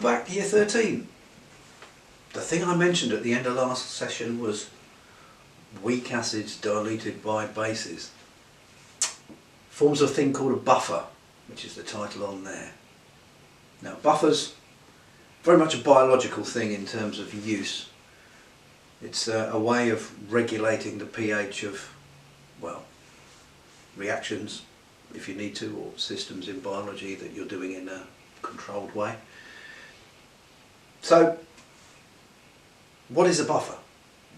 Welcome back to year 13. The thing I mentioned at the end of last session was weak acids diluted by bases. Forms a thing called a buffer, which is the title on there. Now buffers, very much a biological thing in terms of use. It's a way of regulating the pH of, well, reactions if you need to, or systems in biology that you're doing in a controlled way. So, what is a buffer?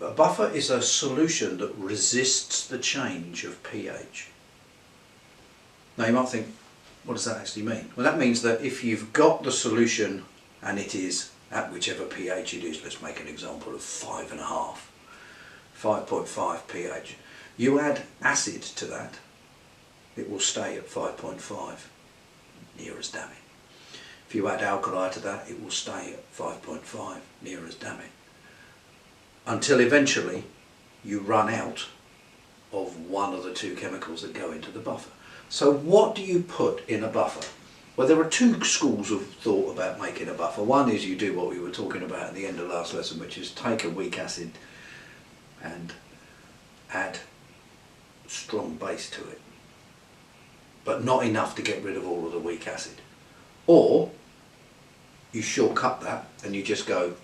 A buffer is a solution that resists the change of pH. Now you might think, what does that actually mean? Well, that means that if you've got the solution and it is at whichever pH it is, let's make an example of 5.5, 5.5 pH, you add acid to that, it will stay at 5.5, near as damning. If you add alkali to that, it will stay at 5.5, near as damning. Until eventually you run out of one of the two chemicals that go into the buffer. So what do you put in a buffer? Well, there are two schools of thought about making a buffer. One is you do what we were talking about at the end of last lesson, which is take a weak acid and add strong base to it, but not enough to get rid of all of the weak acid. Or you shortcut that and you just go,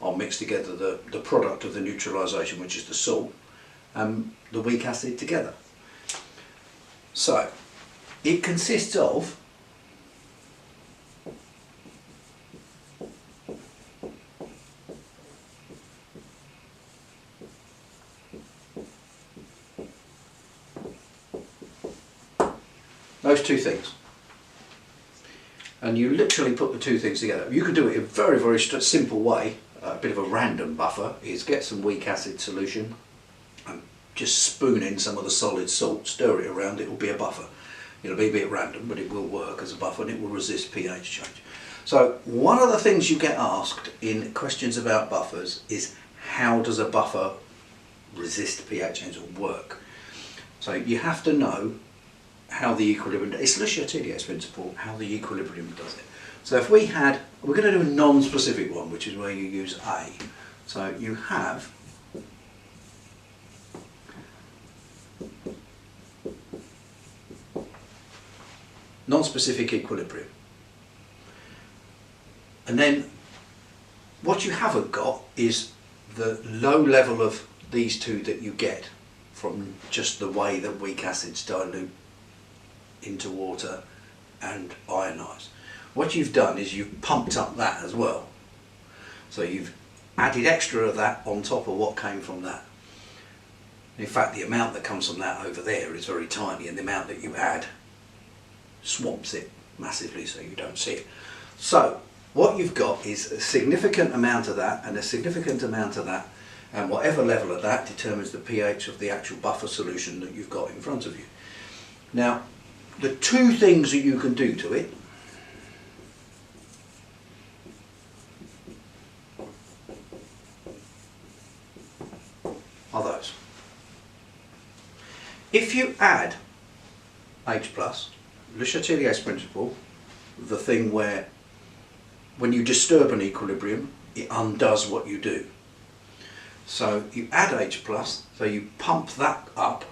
I'll mix together the product of the neutralisation, which is the salt, and the weak acid together. So it consists of those two things. And you literally put the two things together. You can do it in a very, very simple way. A bit of a random buffer is get some weak acid solution and just spoon in some of the solid salt, stir it around, it will be a buffer. It'll be a bit random, but it will work as a buffer and it will resist pH change. So one of the things you get asked in questions about buffers is, how does a buffer resist pH change or work? So you have to know how the equilibrium, it's Le Chatelier's principle, how the equilibrium does it. So if we had, we're going to do a non-specific one, which is where you use A. So you have non-specific equilibrium. And then what you haven't got is the low level of these two that you get from just the way that weak acids dilute into water and ionise. What you've done is you've pumped up that as well. So you've added extra of that on top of what came from that. In fact, the amount that comes from that over there is very tiny, and the amount that you add swamps it massively so you don't see it. So what you've got is a significant amount of that and a significant amount of that, and whatever level of that determines the pH of the actual buffer solution that you've got in front of you. Now, the two things that you can do to it are those. If you add H+, Le Chatelier's principle, the thing where when you disturb an equilibrium, it undoes what you do. So you add H+, so you pump that up.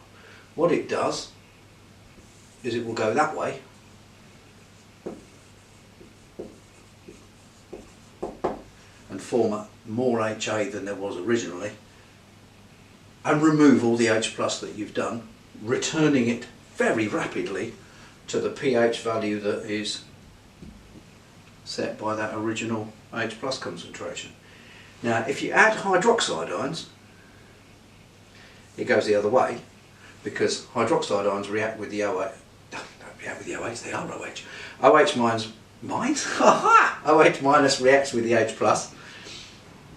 What it does is it will go that way and form more HA than there was originally, and remove all the H+ that you've done, returning it very rapidly to the pH value that is set by that original H+ concentration. Now if you add hydroxide ions, it goes the other way, because hydroxide ions react with the OH. Don't react with the OH, they are OH. OH minus OH minus reacts with the H+,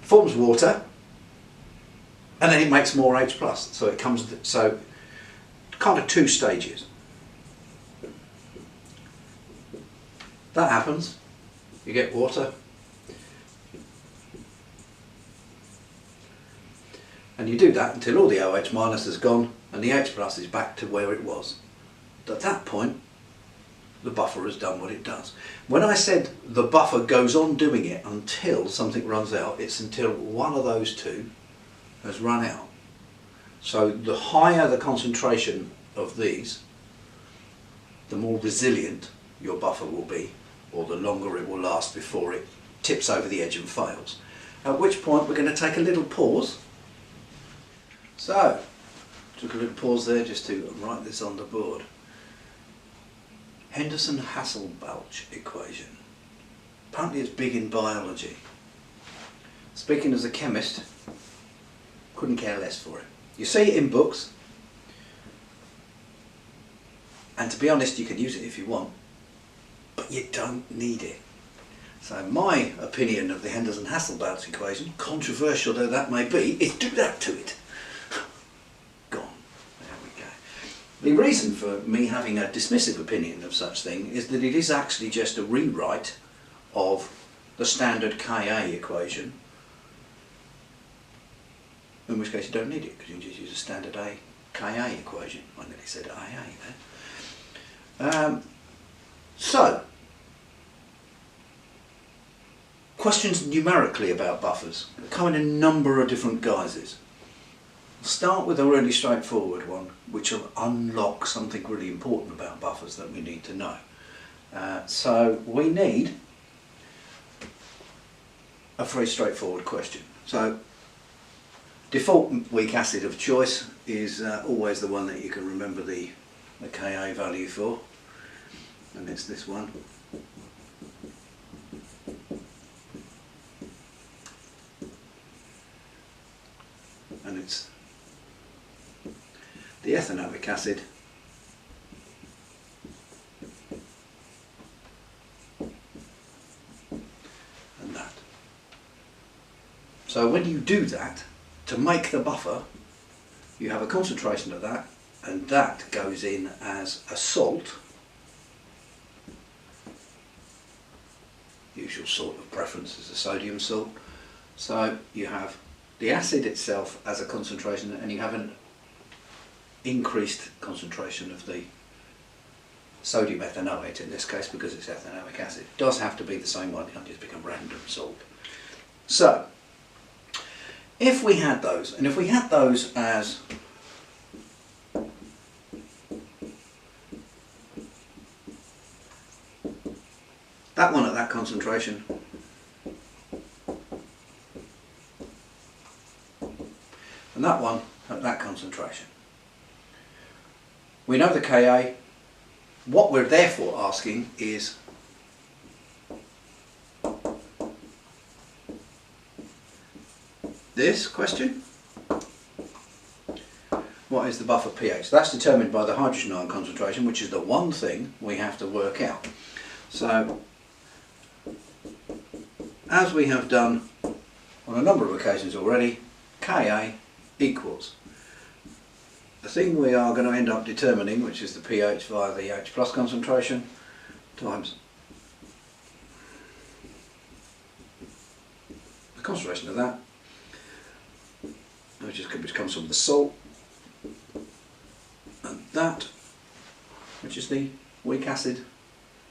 forms water, and then it makes more H+. So it comes, so kind of two stages. That happens, you get water, and you do that until all the OH minus has gone and the H+ is back to where it was. At that point, the buffer has done what it does. When I said the buffer goes on doing it until something runs out, it's until one of those two has run out. So the higher the concentration of these, the more resilient your buffer will be, or the longer it will last before it tips over the edge and fails. At which point we're going to take a little pause. So, took a little pause there just to write this on the board. Henderson-Hasselbalch equation. Apparently it's big in biology. Speaking as a chemist, couldn't care less for it. You see it in books, and to be honest, you can use it if you want, but you don't need it. So my opinion of the Henderson-Hasselbalch equation, controversial though that may be, is do that to it. Gone. There we go. The reason for me having a dismissive opinion of such thing is that it is actually just a rewrite of the standard Ka equation, in which case you don't need it because you can just use a standard Ka equation. I nearly said AA there. So, questions numerically about buffers come in a number of different guises. I'll start with a really straightforward one, which will unlock something really important about buffers that we need to know. So we need a very straightforward question. So default weak acid of choice is always the one that you can remember the Ka value for, and it's this one. And it's the ethanoic acid and that. So when you do that, to make the buffer, you have a concentration of that, and that goes in as a salt, usual salt of preference is a sodium salt. So you have the acid itself as a concentration, and you have an increased concentration of the sodium ethanoate in this case, because it's ethanoic acid. It does have to be the same one, it can't just become random salt. So if we had those, and if we had those as that one at that concentration, and that one at that concentration, we know the Ka. What we're therefore asking is this question: what is the buffer pH? That's determined by the hydrogen ion concentration, which is the one thing we have to work out. So, as we have done on a number of occasions already, Ka equals the thing we are going to end up determining, which is the pH via the H plus concentration, times the concentration of that, which comes from the salt, and that, which is the weak acid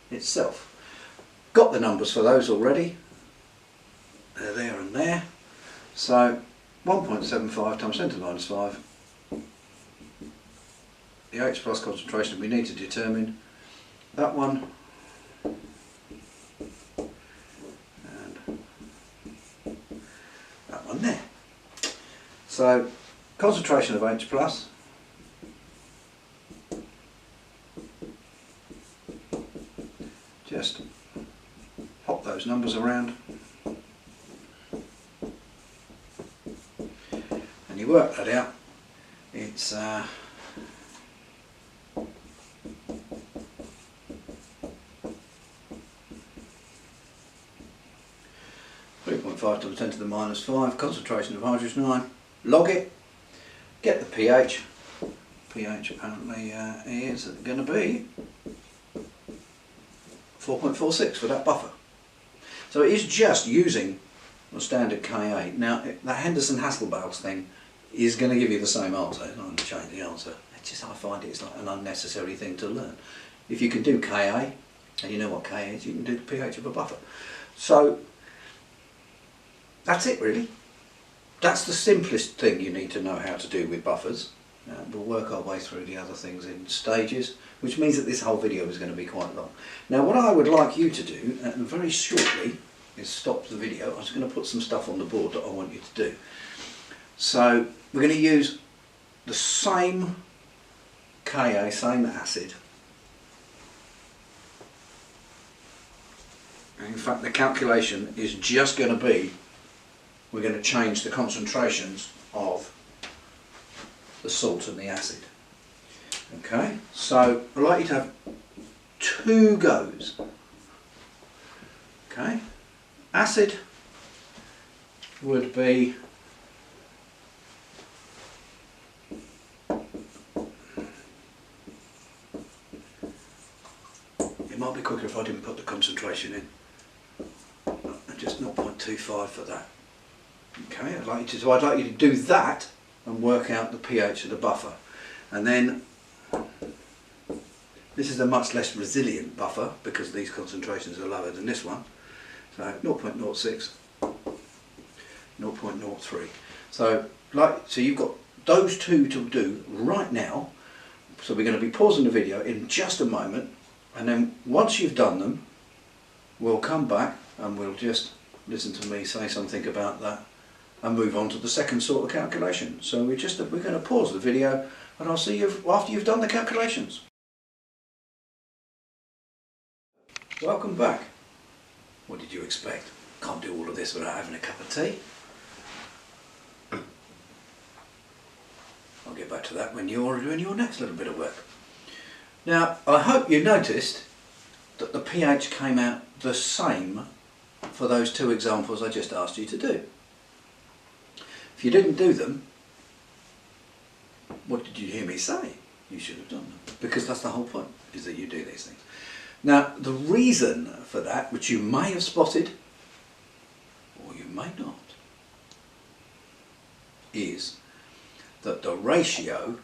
itself. Got the numbers for those already. They're there and there. So 1.75 times 10 to the minus 5, the H plus concentration we need to determine, that one, and that one there. So concentration of H plus just pop those numbers around and you work that out. It's 3.5 times 10 to the minus 5, concentration of hydrogen ion, log it, get the pH. pH apparently is going to be 4.46 for that buffer. So it is just using the standard Ka. Now that Henderson-Hasselbalch thing is going to give you the same answer, it's not going to change the answer. It's just, I find it's like an unnecessary thing to learn. If you can do Ka, and you know what Ka is, you can do the pH of a buffer. So that's it really. That's the simplest thing you need to know how to do with buffers. We'll work our way through the other things in stages, which means that this whole video is going to be quite long. Now what I would like you to do, very shortly, is stop the video. I'm just going to put some stuff on the board that I want you to do. So we're going to use the same Ka, same acid. In fact, the calculation is just going to be, we're going to change the concentrations of the salt and the acid. Okay, so I'd like you to have 2 goes. Okay, acid would be might be quicker if I didn't put the concentration in. Just 0.25 for that. Okay, I'd like you to do that and work out the pH of the buffer. And then this is a much less resilient buffer because these concentrations are lower than this one. So 0.06, 0.03. So you've got those 2 to do right now. So we're going to be pausing the video in just a moment. And then once you've done them, we'll come back and we'll just listen to me say something about that and move on to the second sort of calculation. So we're going to pause the video and I'll see you after you've done the calculations. Welcome back. What did you expect? Can't do all of this without having a cup of tea. I'll get back to that when you're doing your next little bit of work. Now, I hope you noticed that the pH came out the same for those 2 examples I just asked you to do. If you didn't do them, what did you hear me say? You should have done them. Because that's the whole point, is that you do these things. Now, the reason for that, which you may have spotted, or you may not, is that the ratio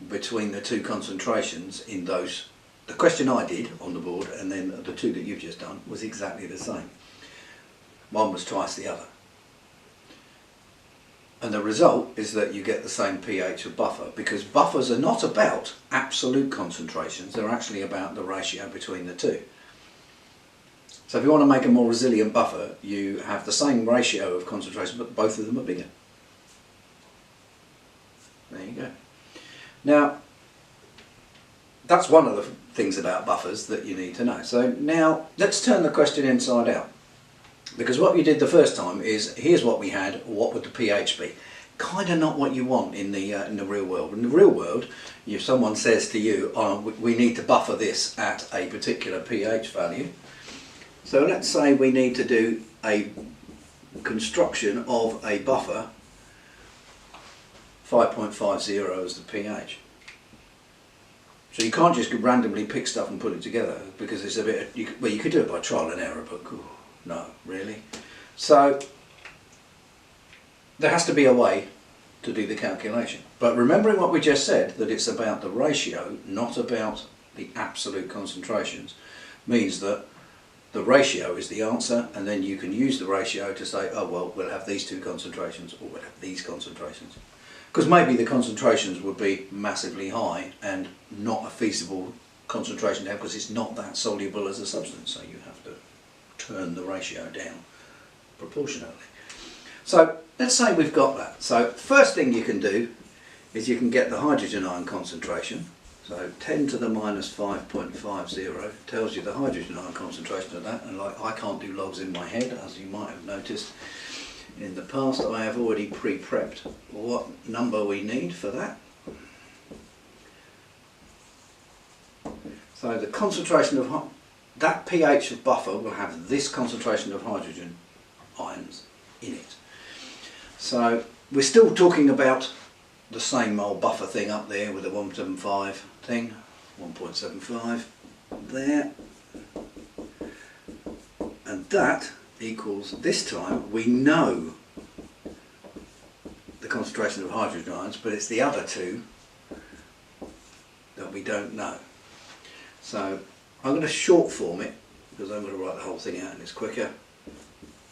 between the 2 concentrations in those, the question I did on the board and then the 2 that you've just done, was exactly the same. One was twice the other. And the result is that you get the same pH of buffer, because buffers are not about absolute concentrations, they're actually about the ratio between the 2. So if you want to make a more resilient buffer, you have the same ratio of concentration, but both of them are bigger. There you go. Now, that's one of the things about buffers that you need to know. So now, let's turn the question inside out. Because what you did the first time is, here's what we had, what would the pH be? Kind of not what you want in the real world. In the real world, if someone says to you, oh, we need to buffer this at a particular pH value. So let's say we need to do a construction of a buffer 5.50 as the pH. So you can't just randomly pick stuff and put it together, because it's a bit, well, you could do it by trial and error, but no, really. So there has to be a way to do the calculation. But remembering what we just said, that it's about the ratio, not about the absolute concentrations, means that the ratio is the answer, and then you can use the ratio to say, oh well, we'll have these 2 concentrations, or we'll have these concentrations. Because maybe the concentrations would be massively high and not a feasible concentration to have, because it's not that soluble as a substance, so you have to turn the ratio down proportionately. So let's say we've got that. So first thing you can do is you can get the hydrogen ion concentration. So 10 to the minus 5.50 tells you the hydrogen ion concentration of that, and like I can't do logs in my head, as you might have noticed. In the past I have already pre-prepped what number we need for that. So the concentration of that pH of buffer will have this concentration of hydrogen ions in it. So we're still talking about the same old buffer thing up there with the 175 thing, 1.75 there, and that equals, this time we know the concentration of hydrogen ions, but it's the other 2 that we don't know. So I'm going to short form it because I'm going to write the whole thing out and it's quicker,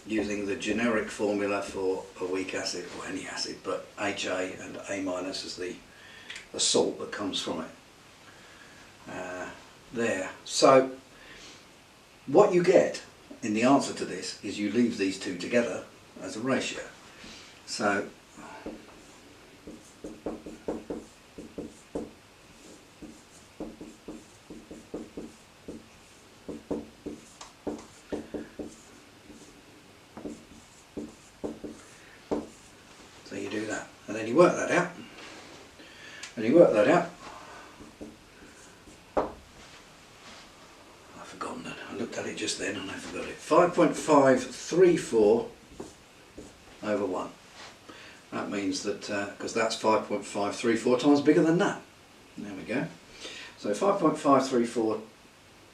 using the generic formula for a weak acid, or any acid, but HA and A minus is the salt that comes from it. There. So what you get in the answer to this is you leave these two together as a ratio. So you do that, and then you work that out, and you work that out. I've forgotten that. I looked at it just then and I forgot it. 5.534 over 1. That means that, because that's 5.534 times bigger than that. There we go. So 5.534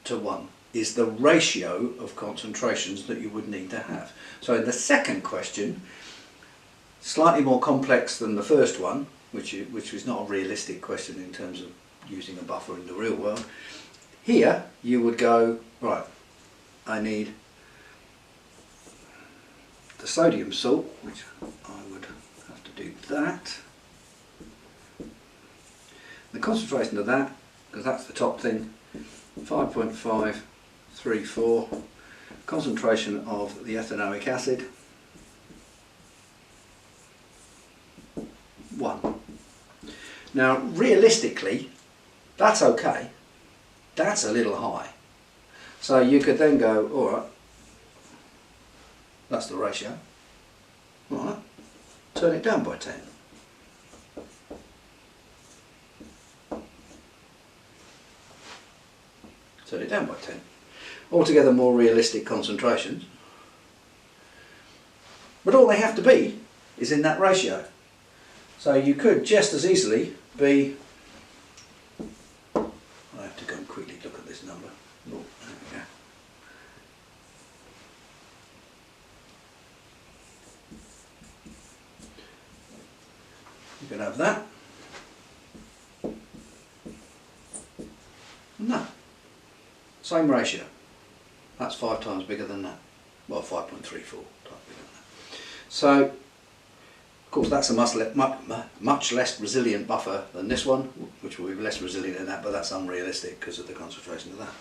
to 1 is the ratio of concentrations that you would need to have. So in the second question, slightly more complex than the first one, which was not a realistic question in terms of using a buffer in the real world. Here you would go, right, I need the sodium salt, which I would have to do that. The concentration of that, because that's the top thing, 5.534, concentration of the ethanoic acid, 1. Now realistically that's okay, that's a little high, so you could then go, alright, that's the ratio, alright, turn it down by 10. Turn it down by 10. Altogether more realistic concentrations, but all they have to be is in that ratio. So you could just as easily be, I have to go and quickly look at this number. Oh, there we go. You could have that. And that. Same ratio. That's 5 times bigger than that. Well, 5.34 times bigger than that. So, of course, that's a much less resilient buffer than this one, which will be less resilient than that, but that's unrealistic because of the concentration of that.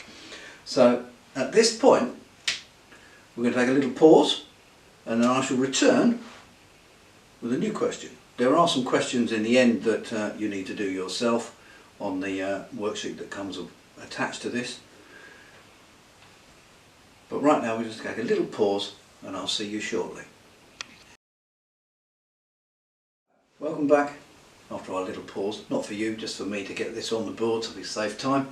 So at this point we're going to take a little pause, and then I shall return with a new question. There are some questions in the end that you need to do yourself on the worksheet that comes attached to this, but right now we'll just take a little pause and I'll see you shortly. Welcome back after our little pause, not for you, just for me to get this on the board so we save time.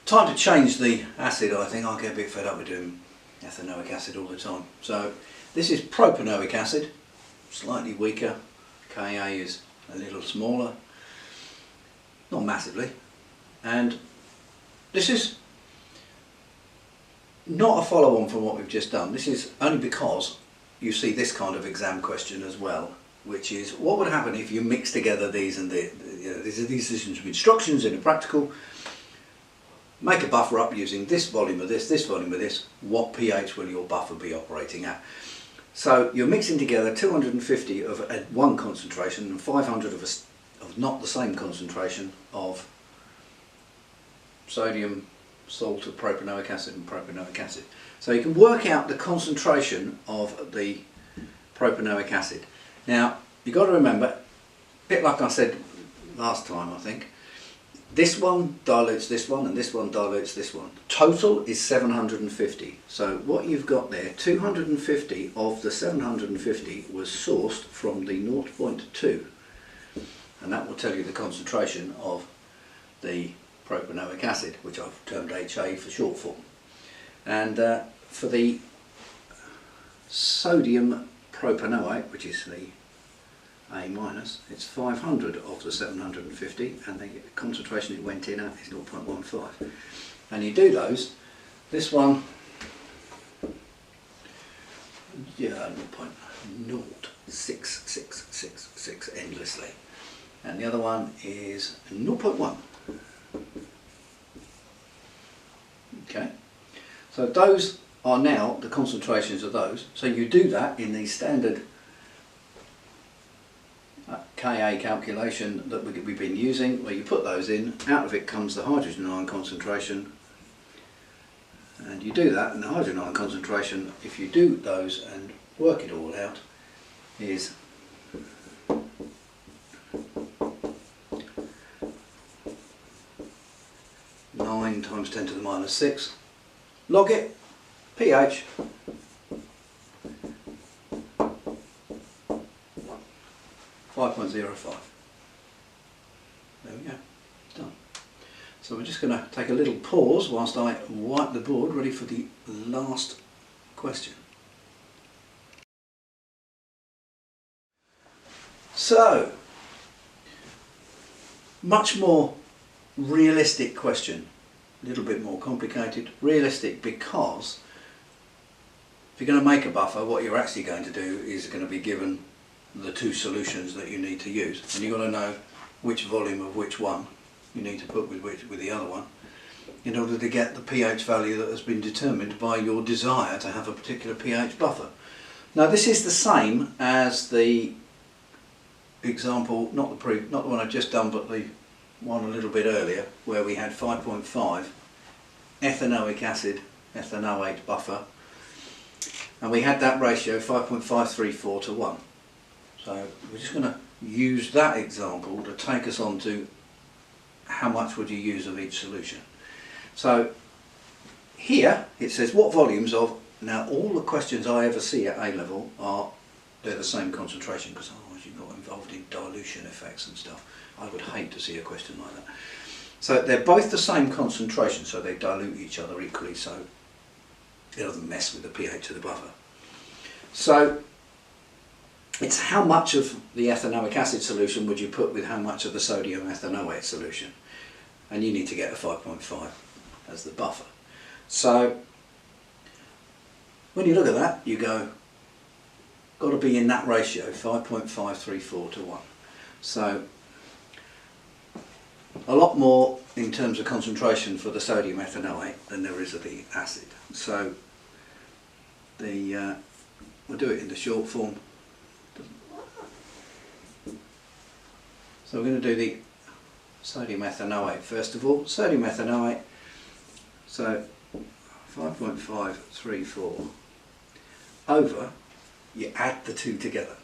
Time to change the acid, I think. I'll get a bit fed up with doing ethanoic acid all the time. So this is propanoic acid, slightly weaker, Ka is a little smaller, not massively, and this is not a follow-on from what we've just done. This is only because you see this kind of exam question as well, which is what would happen if you mix together these and these systems of instructions in a practical, make a buffer up using this volume of this volume of this, what pH will your buffer be operating at? So you're mixing together 250 of one concentration and 500 of not the same concentration of sodium, salt of propanoic acid and propanoic acid. So you can work out the concentration of the propanoic acid. Now you've got to remember, a bit like I said last time I think, this one dilutes this one and this one dilutes this one. Total is 750. So what you've got there, 250 of the 750 was sourced from the 0.2, and that will tell you the concentration of the propanoic acid, which I've termed HA for short form. And for the sodium propanoate, which is the A minus, it's 500 of the 750, and the concentration it went in at is 0.15. And you do those, this one, yeah, 0.06666 endlessly, and the other one is 0.1. So those are now the concentrations of those. So you do that in the standard Ka calculation that we've been using, where you put those in, out of it comes the hydrogen ion concentration, and you do that, and the hydrogen ion concentration, if you do those and work it all out, is 9 times 10 to the minus 6, log it, pH, 5.05. There we go, done. So we're just going to take a little pause whilst I wipe the board, ready for the last question. So, much more realistic question, a little bit more complicated. Realistic because if you're going to make a buffer, what you're actually going to do is going to be given the two solutions that you need to use, and you've got to know which volume of which one you need to put with the other one in order to get the pH value that has been determined by your desire to have a particular pH buffer. Now this is the same as the example, not the one I've just done, but the one a little bit earlier, where we had 5.5 ethanoic acid ethanoate buffer, and we had that ratio 5.534 to 1. So we're just going to use that example to take us on to how much would you use of each solution. So here it says what volumes of, now all the questions I ever see at A level they're the same concentration, because otherwise you got involved in dilution effects and stuff. I would hate to see a question like that. So they're both the same concentration, so they dilute each other equally, so it doesn't mess with the pH of the buffer. So it's how much of the ethanoic acid solution would you put with how much of the sodium ethanoate solution, and you need to get a 5.5 as the buffer. So when you look at that, you go, got to be in that ratio, 5.534 to 1. So a lot more in terms of concentration for the sodium ethanoate than there is of the acid. So we'll do it in the short form. So we're going to do the sodium ethanoate first of all. Sodium ethanoate, so 5.534 over, you add the two together.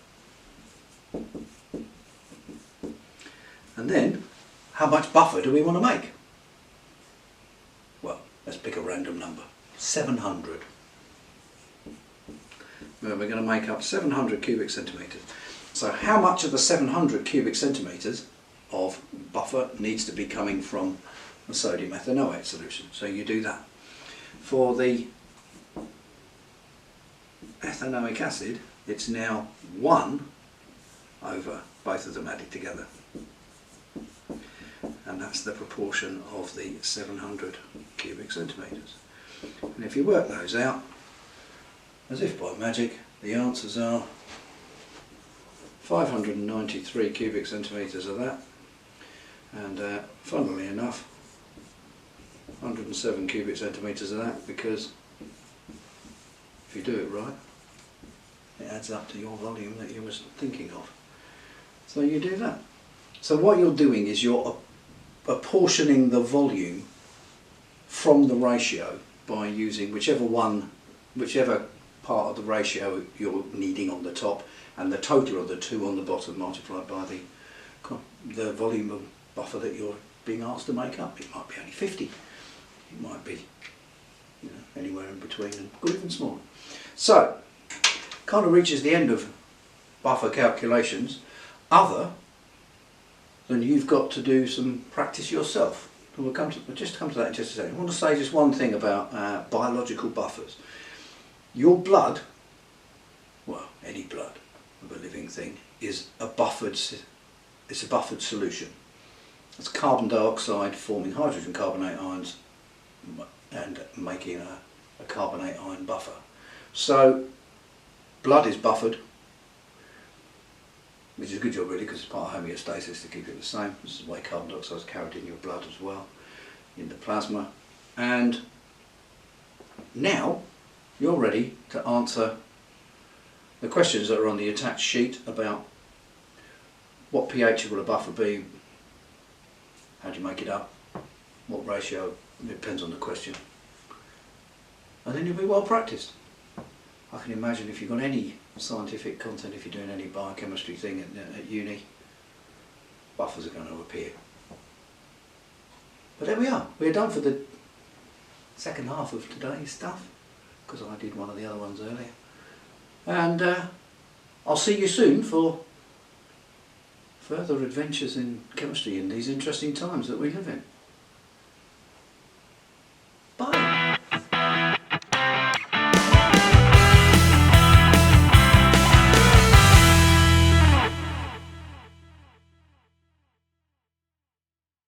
And then, how much buffer do we want to make? Well, let's pick a random number. 700. Well, we're going to make up 700 cubic centimetres. So how much of the 700 cubic centimetres of buffer needs to be coming from the sodium ethanoate solution? So you do that. For the ethanoic acid, it's now 1 over both of them added together. And that's the proportion of the 700 cubic centimetres. And if you work those out, as if by magic, the answers are 593 cubic centimetres of that, and funnily enough 107 cubic centimetres of that, because if you do it right, it adds up to your volume that you was thinking of. So you do that. So what you're doing is you're apportioning the volume from the ratio by using whichever part of the ratio you're needing on the top, and the total of the two on the bottom multiplied by the volume of buffer that you're being asked to make up. It might be only 50, it might be anywhere in between, and good even smaller. So kind of reaches the end of buffer calculations, other than you've got to do some practice yourself. And we'll just come to that in just a second. I want to say just one thing about biological buffers. Your blood, well, any blood of a living thing, is a buffered solution. It's carbon dioxide forming hydrogen carbonate ions and making a carbonate ion buffer. So blood is buffered, which is a good job really, because it's part of homeostasis to keep it the same. This is why carbon dioxide is carried in your blood as well, in the plasma. And now you're ready to answer the questions that are on the attached sheet about what pH will a buffer be, how do you make it up, what ratio, it depends on the question. And then you'll be well practiced. I can imagine if you've got any scientific content, if you're doing any biochemistry thing at uni, buffers are going to appear. But there we are, we're done for the second half of today's stuff, because I did one of the other ones earlier. And I'll see you soon for further adventures in chemistry in these interesting times that we live in.